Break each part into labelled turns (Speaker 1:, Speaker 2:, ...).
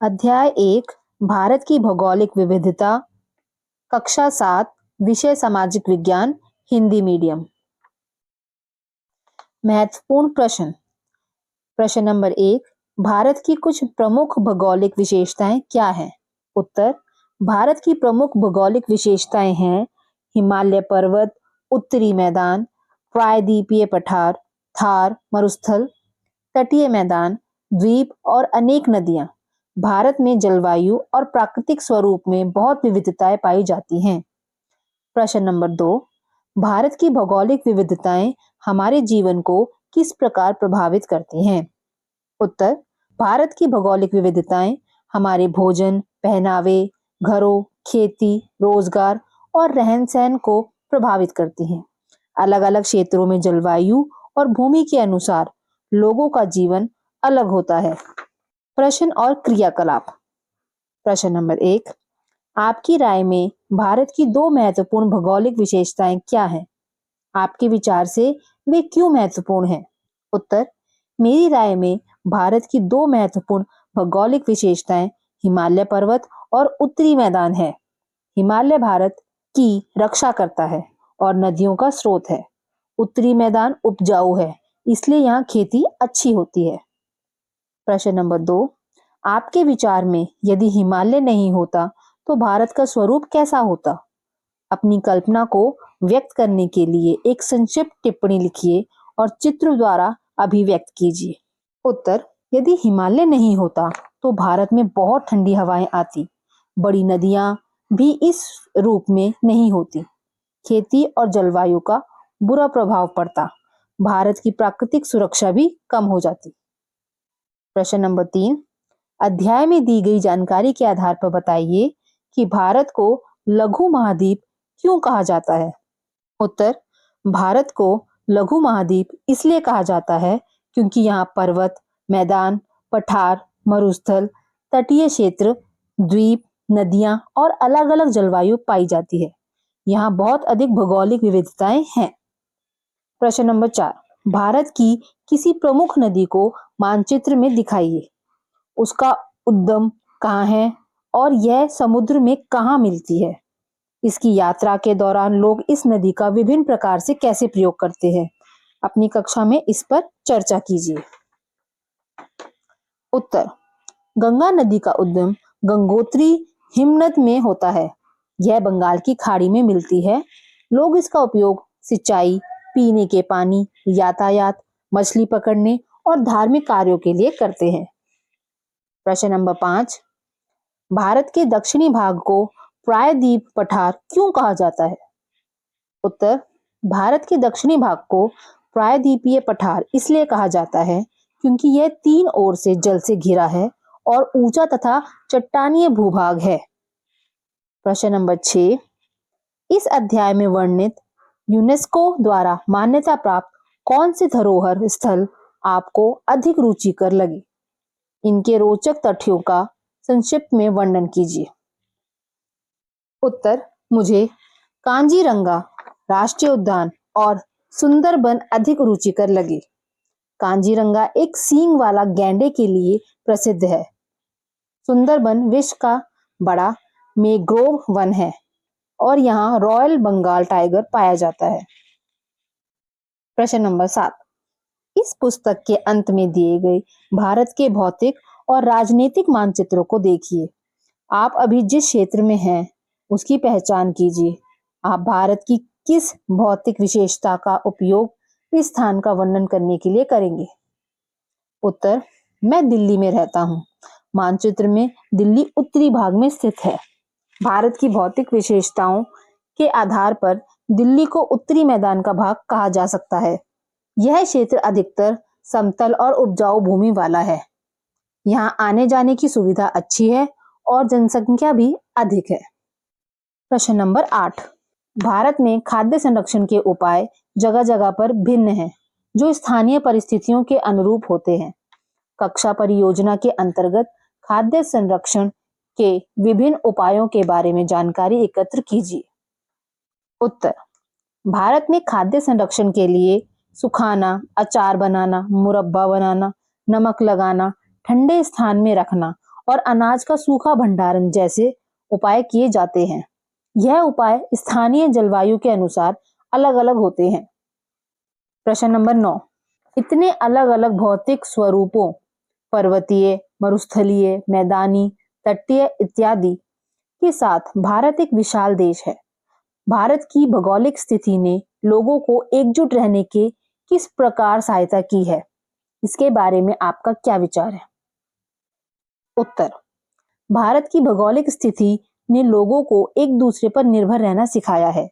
Speaker 1: अध्याय 1 भारत की भौगोलिक विविधता कक्षा 7 विषय सामाजिक विज्ञान हिंदी मीडियम। महत्वपूर्ण प्रश्न। प्रश्न नंबर 1 भारत की कुछ प्रमुख भौगोलिक विशेषताएं क्या हैं? उत्तर भारत की प्रमुख भौगोलिक विशेषताएं हैं हिमालय पर्वत, उत्तरी मैदान, प्रायद्वीपीय पठार, थार मरुस्थल, तटीय मैदान, द्वीप और अनेक नदियां। भारत में जलवायु और प्राकृतिक स्वरूप में बहुत विविधताएं पाई जाती हैं। प्रश्न नंबर 2 भारत की भौगोलिक विविधताएं हमारे जीवन को किस प्रकार प्रभावित करती हैं? उत्तर भारत की भौगोलिक विविधताएं हमारे भोजन, पहनावे, घरों, खेती, रोजगार और रहन-सहन को प्रभावित करती हैं। अलग-अलग क्षेत्रों में जलवायु और भूमि के अनुसार लोगों का जीवन अलग होता है। प्रश्न और क्रियाकलाप। प्रश्न नंबर 1 आपकी राय में भारत की दो महत्वपूर्ण भौगोलिक विशेषताएं क्या हैं? आपके विचार से वे क्यों महत्वपूर्ण हैं? उत्तर मेरी राय में भारत की दो महत्वपूर्ण भौगोलिक विशेषताएं हिमालय पर्वत और उत्तरी मैदान है। हिमालय भारत की रक्षा करता है और नदियों का स्रोत है। उत्तरी मैदान उपजाऊ है, इसलिए यहाँ खेती अच्छी होती है। प्रश्न नंबर 2 आपके विचार में यदि हिमालय नहीं होता तो भारत का स्वरूप कैसा होता? अपनी कल्पना को व्यक्त करने के लिए एक संक्षिप्त टिप्पणी लिखिए और चित्र द्वारा अभिव्यक्त कीजिए। उत्तर यदि हिमालय नहीं होता तो भारत में बहुत ठंडी हवाएं आती, बड़ी नदियां भी इस रूप में नहीं होती, खेती और जलवायु का बुरा प्रभाव पड़ता, भारत की प्राकृतिक सुरक्षा भी कम हो जाती। प्रश्न नंबर 3 अध्याय में दी गई जानकारी के आधार पर बताइए कि भारत को लघु महाद्वीप क्यों कहा जाता है? उत्तर भारत को लघु महाद्वीप इसलिए कहा जाता है क्योंकि यहाँ पर्वत, मैदान, पठार, मरुस्थल, तटीय क्षेत्र, द्वीप, नदियां और अलग-अलग जलवायु पाई जाती है। यहाँ बहुत अधिक भौगोलिक विविधताएं हैं। प्रश्न नंबर 4 भारत की किसी प्रमुख नदी को मानचित्र में दिखाइए। उसका उद्गम कहाँ है और यह समुद्र में कहाँ मिलती है? इसकी यात्रा के दौरान लोग इस नदी का विभिन्न प्रकार से कैसे प्रयोग करते हैं? अपनी कक्षा में इस पर चर्चा कीजिए। उत्तर गंगा नदी का उद्गम गंगोत्री हिमनद में होता है। यह बंगाल की खाड़ी में मिलती है। लोग इसका उपयोग सिंचाई, पीने के पानी, यातायात, मछली पकड़ने और धार्मिक कार्यों के लिए करते हैं। प्रश्न नंबर 5 भारत के दक्षिणी भाग को प्रायद्वीप पठार क्यों कहा जाता है? उत्तर भारत के दक्षिणी भाग को प्रायद्वीपीय पठार इसलिए कहा जाता है क्योंकि यह तीन ओर से जल से घिरा है और ऊंचा तथा चट्टानीय भूभाग है। प्रश्न नंबर 6 इस अध्याय में वर्णित यूनेस्को द्वारा मान्यता प्राप्त कौन से धरोहर स्थल आपको अधिक रुचिकर लगे? इनके रोचक तथ्यों का संक्षिप्त में वर्णन कीजिए। उत्तर मुझे कांजीरंगा राष्ट्रीय उद्यान और सुंदरबन अधिक रुचिकर लगे। कांजीरंगा एक सींग वाला गैंडे के लिए प्रसिद्ध है। सुंदरबन विश्व का बड़ा मैंग्रोव वन है और यहाँ रॉयल बंगाल टाइगर पाया जाता है। प्रश्न नंबर 7 इस पुस्तक के अंत में दिए गए भारत के भौतिक और राजनीतिक मानचित्रों को देखिए। आप अभी जिस क्षेत्र में हैं उसकी पहचान कीजिए। आप भारत की किस भौतिक विशेषता का उपयोग इस स्थान का वर्णन करने के लिए करेंगे? उत्तर मैं दिल्ली में रहता हूँ। मानचित्र में दिल्ली उत्तरी भाग में स्थित है। भारत की भौतिक विशेषताओं के आधार पर दिल्ली को उत्तरी मैदान का भाग कहा जा सकता है। यह क्षेत्र अधिकतर समतल और उपजाऊ भूमि वाला है। यहाँ आने जाने की सुविधा अच्छी है और जनसंख्या भी अधिक है। प्रश्न नंबर 8 भारत में खाद्य संरक्षण के उपाय जगह जगह पर भिन्न हैं, जो स्थानीय परिस्थितियों के अनुरूप होते हैं। कक्षा परियोजना के अंतर्गत खाद्य संरक्षण के विभिन्न उपायों के बारे में जानकारी एकत्र कीजिए। उत्तर भारत में खाद्य संरक्षण के लिए सुखाना, अचार बनाना, मुरब्बा बनाना, नमक लगाना, ठंडे स्थान में रखना और अनाज का सूखा भंडारण जैसे उपाय किए जाते हैं। यह उपाय स्थानीय जलवायु के अनुसार अलग-अलग होते हैं। प्रश्न नंबर 9, इतने अलग-अलग भौतिक स्वरूपों पर्वतीय, मरुस्थलीय, मैदानी, तटीय इत्यादि के साथ भारत एक विशाल देश है। भारत की भौगोलिक स्थिति ने लोगों को एकजुट रहने के किस प्रकार सहायता की है? इसके बारे में आपका क्या विचार है? उत्तर, भारत की भौगोलिक स्थिति ने लोगों को एक दूसरे पर निर्भर रहना सिखाया है।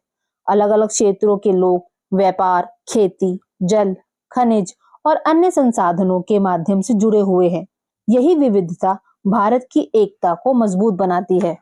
Speaker 1: अलग-अलग क्षेत्रों के लोग व्यापार, खेती, जल, खनिज और अन्य संसाधनों के माध्यम से जुड़े हुए हैं। यही विविधता भारत की एकता को मजबूत बनाती है।